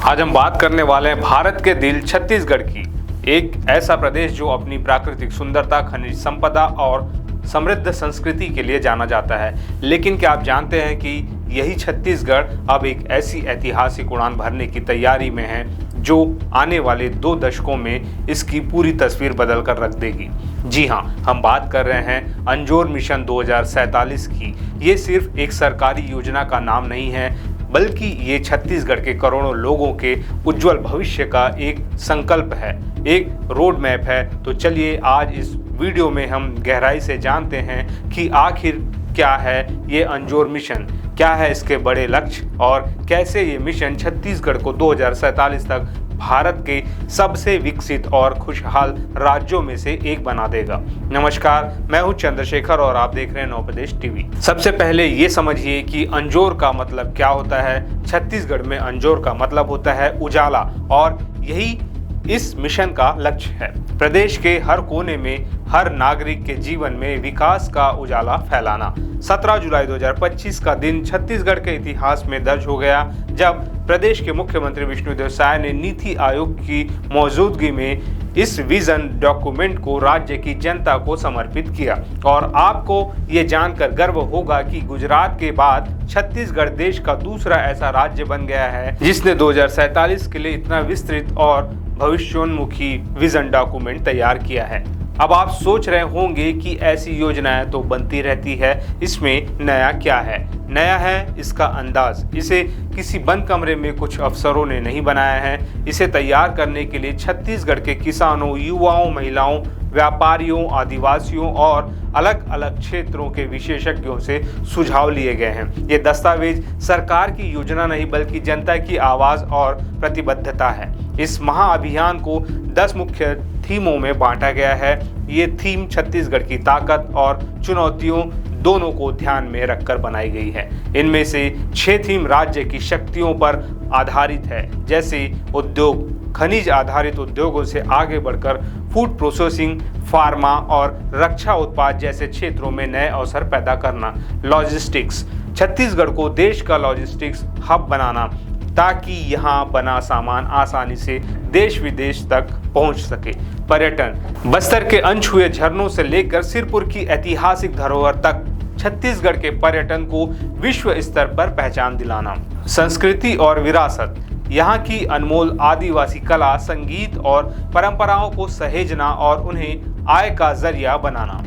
आज हम बात करने वाले हैं भारत के दिल छत्तीसगढ़ की, एक ऐसा प्रदेश जो अपनी प्राकृतिक सुंदरता, खनिज संपदा और समृद्ध संस्कृति के लिए जाना जाता है। लेकिन क्या आप जानते हैं कि यही छत्तीसगढ़ अब एक ऐसी ऐतिहासिक उड़ान भरने की तैयारी में है जो आने वाले 2 दशकों में इसकी पूरी तस्वीर बदल कर रख देगी। जी हाँ, हम बात कर रहे हैं अंजोर मिशन 2047 की। ये सिर्फ एक सरकारी योजना का नाम नहीं है, बल्कि ये छत्तीसगढ़ के करोड़ों लोगों के उज्जवल भविष्य का एक संकल्प है, एक रोड मैप है। तो चलिए आज इस वीडियो में हम गहराई से जानते हैं कि आखिर क्या है ये अंजोर मिशन, क्या है इसके बड़े लक्ष्य और कैसे ये मिशन छत्तीसगढ़ को 2047 तक भारत के सबसे विकसित और खुशहाल राज्यों में से एक बना देगा। नमस्कार, मैं हूं चंद्रशेखर और आप देख रहे हैं नवप्रदेश टीवी। सबसे पहले ये समझिए कि अंजोर का मतलब क्या होता है। छत्तीसगढ़ में अंजोर का मतलब होता है उजाला और यही इस मिशन का लक्ष्य है। प्रदेश के हर कोने में हर नागरिक के जीवन में विकास का उजाला फैलाना। 17 जुलाई 2025 का दिन छत्तीसगढ़ के इतिहास में दर्ज हो गया, जब प्रदेश के मुख्यमंत्री विष्णुदेव साय ने नीति आयोग की मौजूदगी में इस विजन डॉक्यूमेंट को राज्य की जनता को समर्पित किया। और आपको ये जानकर गर्व होगा कि गुजरात के बाद छत्तीसगढ़ देश का दूसरा ऐसा राज्य बन गया है जिसने 2047 के लिए इतना विस्तृत और भविष्योन्मुखी विजन डॉक्यूमेंट तैयार किया है। अब आप सोच रहे होंगे कि ऐसी योजनाएं तो बनती रहती है, इसमें नया क्या है? नया है इसका अंदाज। इसे किसी बंद कमरे में कुछ अफसरों ने नहीं बनाया है। इसे तैयार करने के लिए छत्तीसगढ़ के किसानों, युवाओं, महिलाओं, व्यापारियों, आदिवासियों और अलग अलग क्षेत्रों के विशेषज्ञों से सुझाव लिए गए हैं। ये दस्तावेज सरकार की योजना नहीं बल्कि जनता की आवाज और प्रतिबद्धता है। इस महाअभियान को 10 मुख्य थीमों में बांटा गया है। ये थीम छत्तीसगढ़ की ताकत और चुनौतियों दोनों को ध्यान में रखकर बनाई गई है। इनमें से 6 थीम राज्य की शक्तियों पर आधारित है, जैसे उद्योग, खनिज आधारित उद्योगों से आगे बढ़कर फूड प्रोसेसिंग, फार्मा और रक्षा उत्पाद जैसे क्षेत्रों में नए अवसर पैदा करना। लॉजिस्टिक्स, छत्तीसगढ़ को देश का लॉजिस्टिक्स हब बनाना ताकि यहाँ बना सामान आसानी से देश विदेश तक पहुँच सके। पर्यटन, बस्तर के अनछुए झरनों से लेकर सिरपुर की ऐतिहासिक धरोहर तक छत्तीसगढ़ के पर्यटन को विश्व स्तर पर पहचान दिलाना। संस्कृति और विरासत, यहाँ की अनमोल आदिवासी कला, संगीत और परंपराओं को सहेजना और उन्हें आय का जरिया बनाना।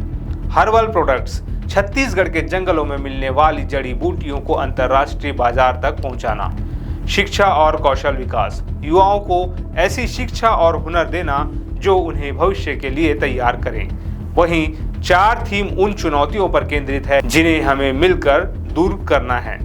हर्बल प्रोडक्ट्स, छत्तीसगढ़ के जंगलों में मिलने वाली जड़ी बूटियों को अंतर्राष्ट्रीय बाजार तक पहुंचाना। शिक्षा और कौशल विकास, युवाओं को ऐसी शिक्षा और हुनर देना जो उन्हें भविष्य के लिए तैयार करें। वहीं 4 थीम उन चुनौतियों पर केंद्रित है जिन्हें हमें मिलकर दूर करना है।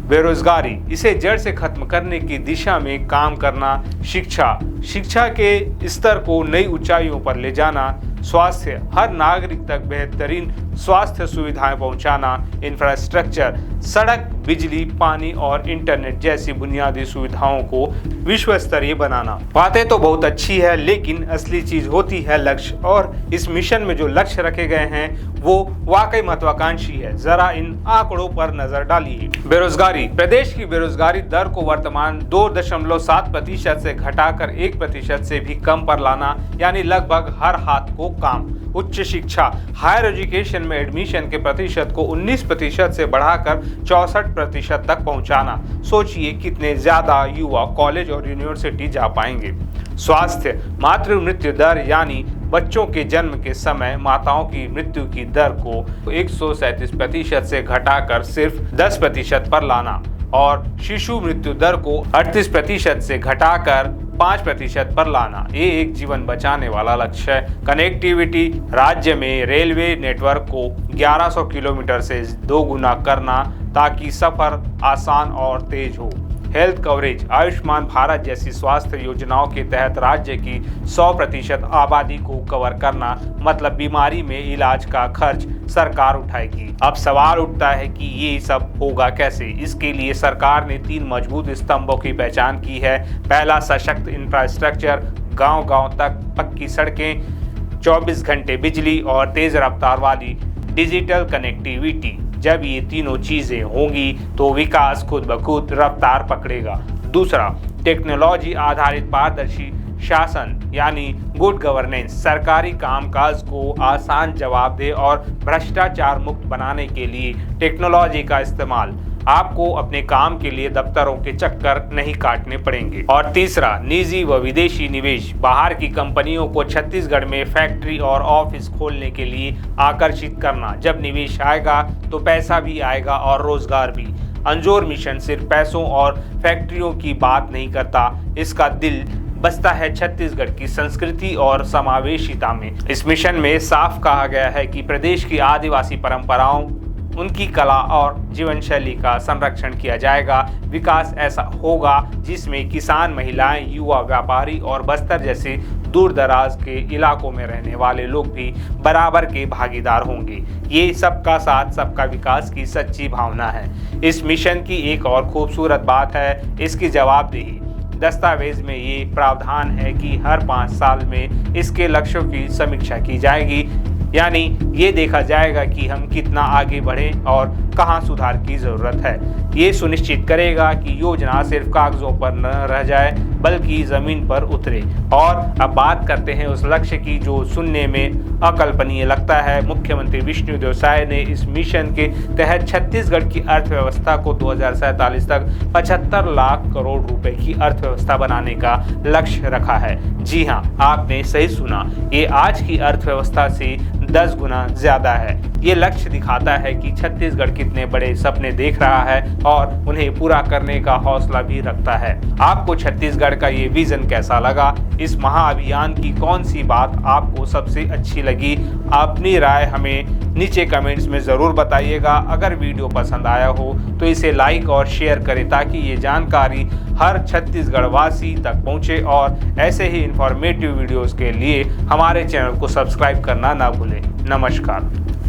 बेरोजगारी, इसे जड़ से खत्म करने की दिशा में काम करना। शिक्षा के स्तर को नई ऊंचाइयों पर ले जाना। स्वास्थ्य, हर नागरिक तक बेहतरीन स्वास्थ्य सुविधाएं पहुंचाना। इंफ्रास्ट्रक्चर, सड़क, बिजली, पानी और इंटरनेट जैसी बुनियादी सुविधाओं को विश्व स्तरीय बनाना। बातें तो बहुत अच्छी है, लेकिन असली चीज होती है लक्ष्य, और इस मिशन में जो लक्ष्य रखे गए हैं वो वाकई महत्वाकांक्षी है। जरा इन आंकड़ों पर नजर डालिए। बेरोजगारी, प्रदेश की बेरोजगारी दर को वर्तमान 2.7% से घटाकर 1% से भी कम पर लाना, यानी लगभग हर हाथ को काम। उच्च शिक्षा, हायर एजुकेशन में एडमिशन के प्रतिशत को 19% से बढ़ाकर 64% तक पहुंचाना। सोचिए कितने ज्यादा युवा कॉलेज और यूनिवर्सिटी जा पाएंगे। स्वास्थ्य, मातृ मृत्यु दर यानी बच्चों के जन्म के समय माताओं की मृत्यु की दर को 137% से घटाकर सिर्फ 10% पर लाना और शिशु मृत्यु दर को 38% से घटाकर 5% पर लाना। ये एक जीवन बचाने वाला लक्ष्य है। कनेक्टिविटी, राज्य में रेलवे नेटवर्क को 1100 किलोमीटर से 2 गुना करना ताकि सफर आसान और तेज हो। हेल्थ कवरेज, आयुष्मान भारत जैसी स्वास्थ्य योजनाओं के तहत राज्य की 100% आबादी को कवर करना, मतलब बीमारी में इलाज का खर्च सरकार उठाएगी। अब सवाल उठता है कि ये सब होगा कैसे। इसके लिए सरकार ने 3 मजबूत स्तंभों की पहचान की है। पहला, सशक्त इंफ्रास्ट्रक्चर, गांव-गांव तक पक्की सड़कें, 24 घंटे बिजली और तेज रफ्तार वाली डिजिटल कनेक्टिविटी। जब ये तीनों चीजें होंगी तो विकास खुद ब खुद रफ्तार पकड़ेगा। दूसरा, टेक्नोलॉजी आधारित पारदर्शी शासन यानी गुड गवर्नेंस, सरकारी कामकाज को आसान, जवाबदेह और भ्रष्टाचार मुक्त बनाने के लिए टेक्नोलॉजी का इस्तेमाल। आपको अपने काम के लिए दफ्तरों के चक्कर नहीं काटने पड़ेंगे। और तीसरा, निजी व विदेशी निवेश। बाहर की कंपनियों को छत्तीसगढ़ में फैक्ट्री और ऑफिस खोलने के लिए आकर्षित करना। जब निवेश आएगा तो पैसा भी आएगा और रोजगार भी। अंजोर मिशन सिर्फ पैसों और फैक्ट्रियों की बात नहीं करता, इसका दिल बसता है छत्तीसगढ़ की संस्कृति और समावेशिता में। इस मिशन में साफ कहा गया है कि प्रदेश की आदिवासी परंपराओं, उनकी कला और जीवन शैली का संरक्षण किया जाएगा। विकास ऐसा होगा जिसमें किसान, महिलाएं, युवा, व्यापारी और बस्तर जैसे दूर दराज के इलाकों में रहने वाले लोग भी बराबर के भागीदार होंगे। ये सबका साथ सबका विकास की सच्ची भावना है। इस मिशन की एक और खूबसूरत बात है इसकी जवाबदेही। दस्तावेज में ये प्रावधान है कि हर 5 साल में इसके लक्ष्यों की समीक्षा की जाएगी, यानी ये देखा जाएगा कि हम कितना आगे बढ़े और कहाँ सुधार की जरूरत है। ये सुनिश्चित करेगा कि योजना सिर्फ कागजों पर न रह जाए बल्कि जमीन पर उतरे। और अब बात करते हैं उस लक्ष्य की जो सुनने में अकल्पनीय लगता है। मुख्यमंत्री विष्णुदेव साय ने इस मिशन के तहत छत्तीसगढ़ की अर्थव्यवस्था को 2047 तक 75 लाख करोड़ रुपए की अर्थव्यवस्था बनाने का लक्ष्य रखा है। जी हाँ, आपने सही सुना, ये आज की अर्थव्यवस्था से 10 गुना ज्यादा है। ये लक्ष्य दिखाता है कि छत्तीसगढ़ कितने बड़े सपने देख रहा है और उन्हें पूरा करने का हौसला भी रखता है। आपको छत्तीसगढ़ का ये विजन कैसा लगा? इस महाअभियान की कौन सी बात आपको सबसे अच्छी लगी? अपनी राय हमें नीचे कमेंट्स में ज़रूर बताइएगा। अगर वीडियो पसंद आया हो तो इसे लाइक और शेयर करें ताकि ये जानकारी हर छत्तीसगढ़ वासी तक पहुँचे। और ऐसे ही इंफॉर्मेटिव वीडियोज़ के लिए हमारे चैनल को सब्सक्राइब करना ना भूलें। नमस्कार।